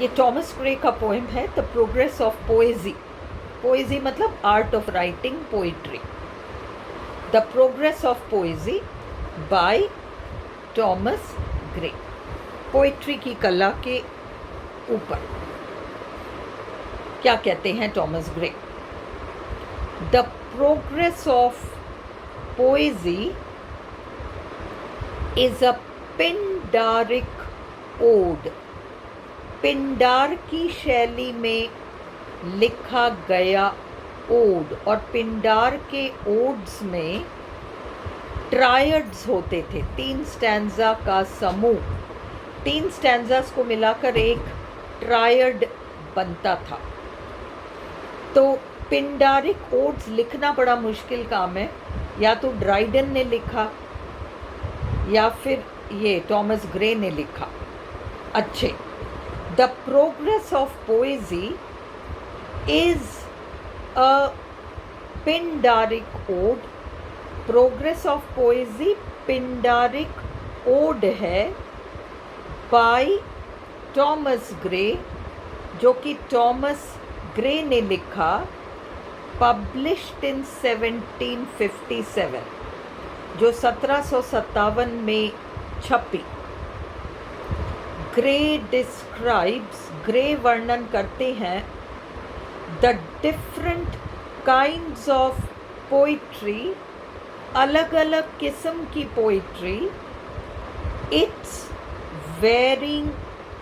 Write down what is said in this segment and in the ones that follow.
ये Thomas Gray का poem है the progress of poesy. Poesy मतलब art of writing poetry. The progress of poesy by Thomas Gray. Poetry की कला के ऊपर क्या कहते हैं Thomas Gray? The progress of poesy is a Pindaric ode. Pindar की शैली में लिखा गया ओड, और पिंडार के ओड्स में ट्रायड्स होते थे, 3 स्टैंजा का समूह। 3 स्टैंजास को मिलाकर एक ट्रायड बनता था। तो पिंडारिक ओड्स लिखना बड़ा मुश्किल काम है। या तो ड्राइडन ने लिखा या फिर ये टॉमस ग्रे ने लिखा। अच्छे, the progress of poesy is a Pindaric ode. Progress of poesy Pindaric ode है बाय टॉमस ग्रे, जो कि टॉमस ग्रे ने लिखा, पब्लिश्ड इन 1757, जो 1757 में छपी। ग्रे डिस्क्राइब्स, ग्रे वर्णन करते हैं the different kinds of poetry, अलग अलग किस्म की पोइट्री, इट्स वेरिंग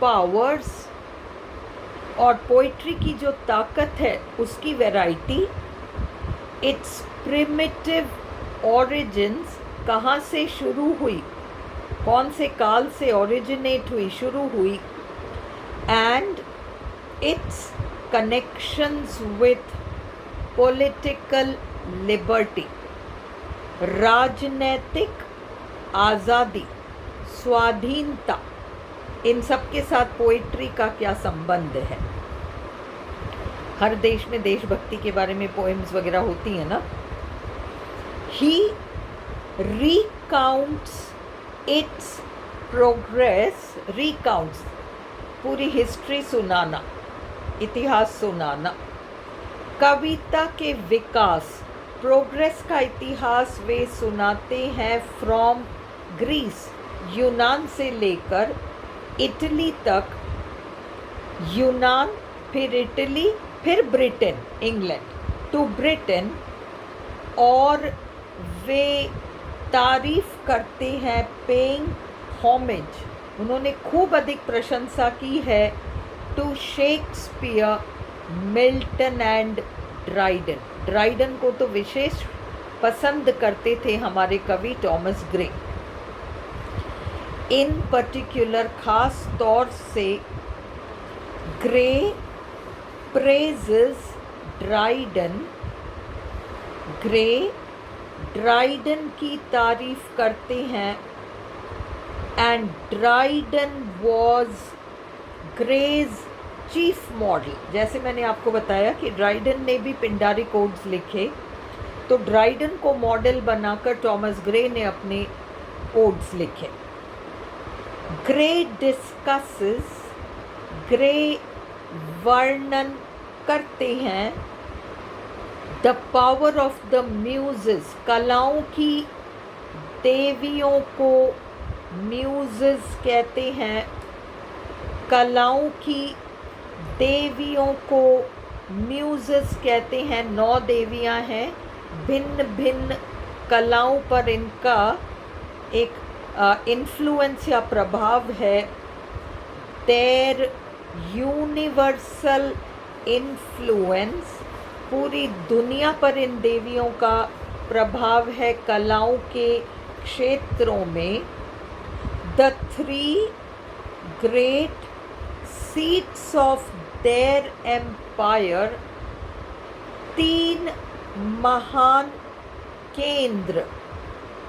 पावर्स, और पोइट्री की जो ताकत है उसकी वैरायटी, इट्स प्रिमिटिव ऑरिजिन्स, कहाँ से शुरू हुई, कौन से काल से ओरिजिनेट हुई, शुरू हुई, and it's connections with political liberty, राजनैतिक आज़ादी, स्वाधीनता, इन सब के साथ पोइट्री का क्या संबंध है। हर देश में देशभक्ति के बारे में पोएम्स वगैरह होती हैं ना। ही recounts its progress, recounts पूरी हिस्ट्री सुनाना, इतिहास सुनाना। कविता के विकास, प्रोग्रेस का इतिहास वे सुनाते हैं फ्रॉम ग्रीस, यूनान से लेकर इटली तक। यूनान, फिर इटली, फिर ब्रिटेन, इंग्लैंड टू ब्रिटेन, और वे तारीफ करते हैं, पेइंग होमेज, उन्होंने खूब अधिक प्रशंसा की है to Shakespeare, Milton and Dryden. Dryden को तो विशेष पसंद करते थे हमारे कवि टॉमस ग्रे। इन पर्टिकुलर, खास तौर से Gray praises Dryden, Gray Dryden की तारीफ करते हैं, and Dryden was Gray's chief model. जैसे मैंने आपको बताया कि ड्राइडन ने भी पिंडारिक ओड्स लिखे, तो ड्राइडन को मॉडल बनाकर टॉमस ग्रे ने अपने ओड्स लिखे। ग्रे डिस्कसेस, ग्रे वर्णन करते हैं the power of the Muses, कलाओं की देवियों को म्यूजेस कहते हैं। कलाओं की देवियों को म्यूजेस कहते हैं। 9 देवियां हैं, भिन्न भिन्न कलाओं पर इनका एक इन्फ्लुएंस या प्रभाव है। देयर यूनिवर्सल इन्फ्लुएंस, पूरी दुनिया पर इन देवियों का प्रभाव है कलाओं के क्षेत्रों में। The 3 great seats of their empire, 3 महान केंद्र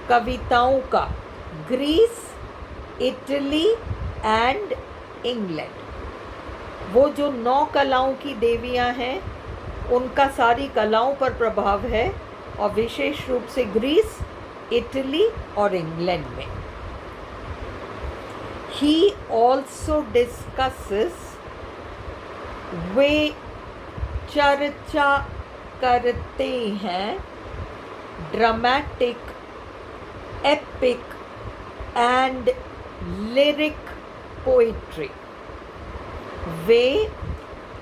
कविताओं का, ग्रीस, इटली एंड इंग्लैंड। वो जो 9 कलाओं की देवियां हैं उनका सारी कलाओं पर प्रभाव है, और विशेष रूप से ग्रीस, इटली और इंग्लैंड में। He also discusses वे चर्चा करते हैं dramatic, epic and lyric poetry. वे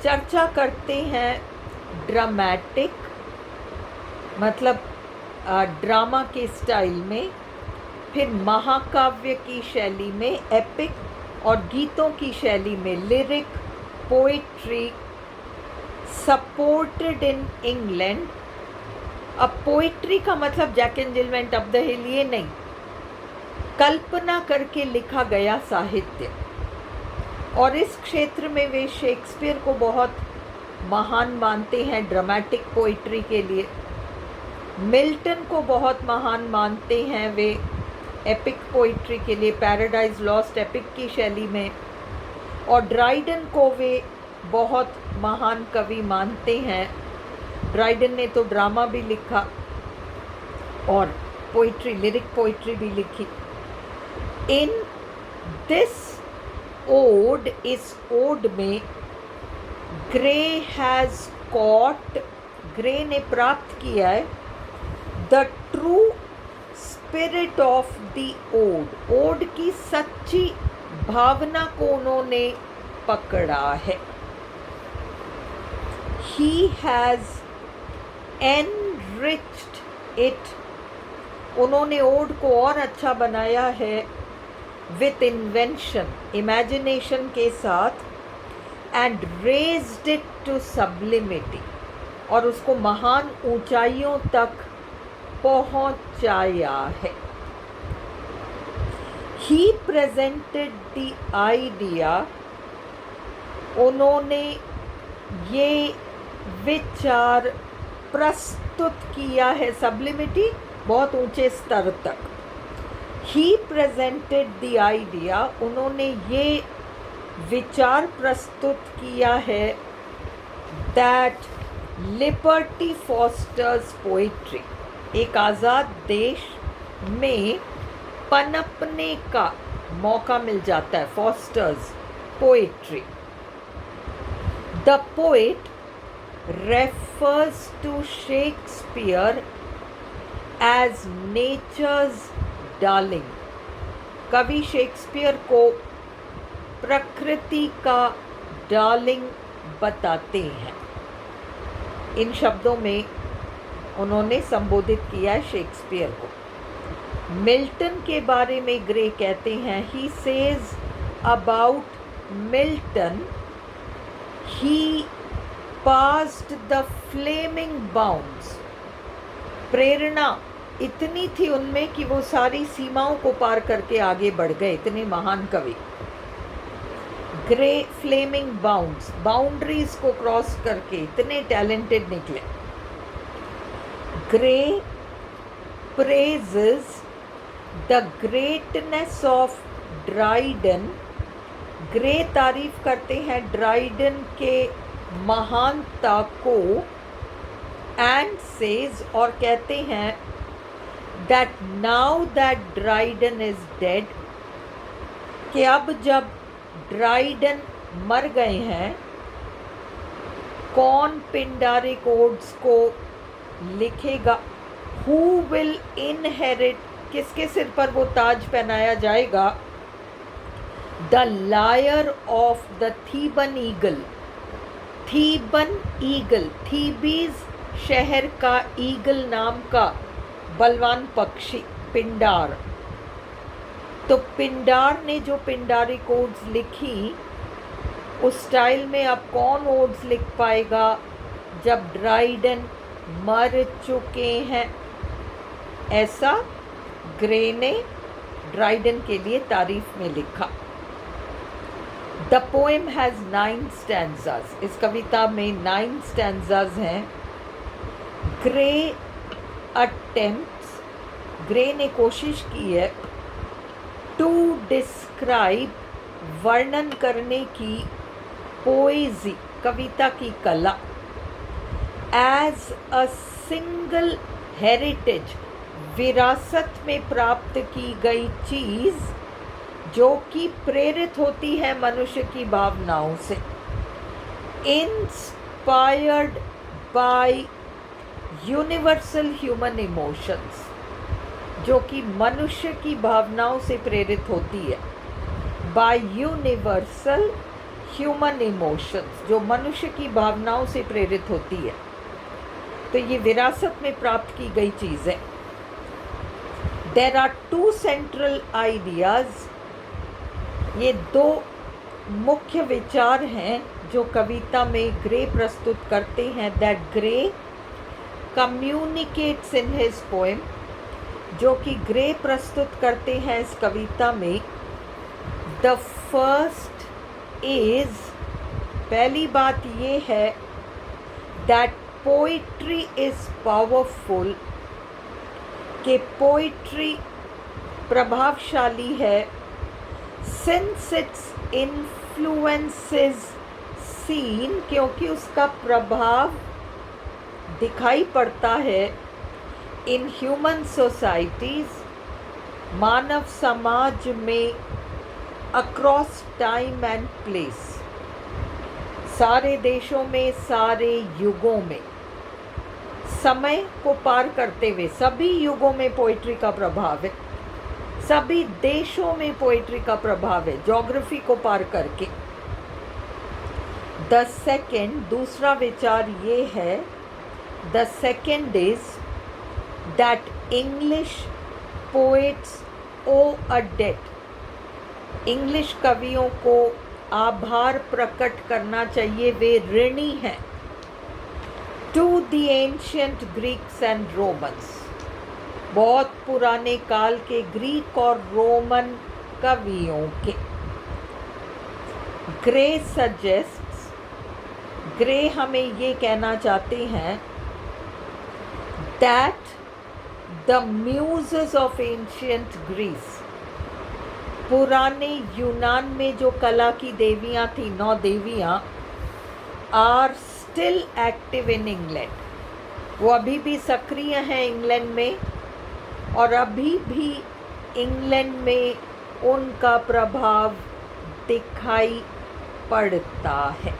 चर्चा करते हैं ड्रामेटिक मतलब ड्रामा के स्टाइल में, फिर महाकाव्य की शैली में एपिक और गीतों की शैली में lyric poetry, supported in England. अब पोइट्री का मतलब Jack and Jill went up the hill ये नहीं, कल्पना करके लिखा गया साहित्य। और इस क्षेत्र में वे शेक्सपियर को बहुत महान मानते हैं ड्रामेटिक पोइट्री के लिए, मिल्टन को बहुत महान मानते हैं वे एपिक पोइट्री के लिए, पैराडाइज लॉस्ट एपिक की शैली में, और ड्राइडन को वे बहुत महान कवि मानते हैं। ड्राइडन ने तो ड्रामा भी लिखा और पोइट्री, लिरिक पोइट्री भी लिखी। इन दिस ओड, इस ओड में ग्रे हैज़ कॉट, ग्रे ने प्राप्त किया है the true spirit of the ode, ode की सच्ची भावना को उन्होंने पकड़ा है। He has enriched it, उन्होंने ओड को और अच्छा बनाया है विथ इन्वेंशन, इमेजिनेशन के साथ, एंड रेज्ड इट टू सब्लिमिटी, और उसको महान ऊंचाइयों तक पहुंचाया है। He presented the idea, उन्होंने ये विचार प्रस्तुत किया है, सब्लिमिटी बहुत ऊंचे स्तर तक। He presented the idea, उन्होंने ये विचार प्रस्तुत किया है that liberty fosters poetry, एक आज़ाद देश में पनपने का मौका मिल जाता है, fosters poetry। The poet refers to Shakespeare as nature's darling, कवि शेक्सपियर को प्रकृति का डार्लिंग बताते हैं। इन शब्दों में उन्होंने संबोधित किया है शेक्सपियर को। मिल्टन के बारे में ग्रे कहते हैं, he says about Milton, he passed the flaming bounds, प्रेरणा इतनी थी उनमें कि वो सारी सीमाओं को पार करके आगे बढ़ गए, इतने महान कवि। ग्रे फ्लेमिंग बाउंड्स, बाउंड्रीज को क्रॉस करके इतने टैलेंटेड निकले। Grey praises the greatness of Dryden, grey तारीफ करते हैं ड्राइडन के महानता को, एंड सेज और कहते हैं that now that Dryden is dead, कि अब जब ड्राइडन मर गए हैं, कौन पिंडारिक ओड्स को लिखेगा? Who will inherit, किसके सिर पर वो ताज पहनाया जाएगा? The lyre of the Theban eagle, Theban eagle, Thebes शहर का ईगल नाम का बलवान पक्षी पिंडार। तो पिंडार ने जो पिंडारिक ओड्स लिखी, उस स्टाइल में अब कौन ओड्स लिख पाएगा जब ड्राइडन मर चुके हैं? ऐसा ग्रे ने ड्राइडन के लिए तारीफ में लिखा। द पोएम हैज़ 9 स्टैंजास, इस कविता में 9 स्टैंजास हैं। ग्रे अटेम्प्ट्स, ग्रे ने कोशिश की है टू डिस्क्राइब, वर्णन करने की, पोएजी कविता की कला, एज अ सिंगल हेरिटेज, विरासत में प्राप्त की गई चीज़ जो कि प्रेरित होती है मनुष्य की भावनाओं से। Inspired by universal human emotions, जो कि मनुष्य की भावनाओं से प्रेरित होती है। बाय यूनिवर्सल ह्यूमन इमोशंस, जो मनुष्य की भावनाओं से प्रेरित होती है। तो ये विरासत में प्राप्त की गई चीज़ है। There are two central ideas, ये दो मुख्य विचार हैं जो कविता में ग्रे प्रस्तुत करते हैं। That grey communicates in his poem, जो कि ग्रे प्रस्तुत करते हैं इस कविता में। द फर्स्ट इज, पहली बात ये है दैट पोइट्री इज पावरफुल, कि पोइट्री प्रभावशाली है। सिंस इट्स इन्फ्लुएंसेस सीन, क्योंकि उसका प्रभाव दिखाई पड़ता है। इन ह्यूमन सोसाइटीज़, मानव समाज में। अक्रॉस टाइम एंड प्लेस, सारे देशों में, सारे युगों में, समय को पार करते हुए सभी युगों में पोइट्री का प्रभाव है। सभी देशों में पोइट्री का प्रभाव है, ज्योग्राफी को पार करके। द सेकेंड, दूसरा विचार ये है, the second is that English poets owe a debt, English कवियों को आभार प्रकट करना चाहिए, वे ऋणी हैं। To the ancient Greeks and Romans, बहुत पुराने काल के ग्रीक और रोमन कवियों के। ग्रे सजेस्ट्स, ग्रे हमें ये कहना चाहते हैं that the muses of ancient Greece, पुराने यूनान में जो कला की देवियाँ थी, 9 देवियाँ, are still active in England, वो अभी भी सक्रिय हैं इंग्लैंड में, और अभी भी इंग्लैंड में उनका प्रभाव दिखाई पड़ता है।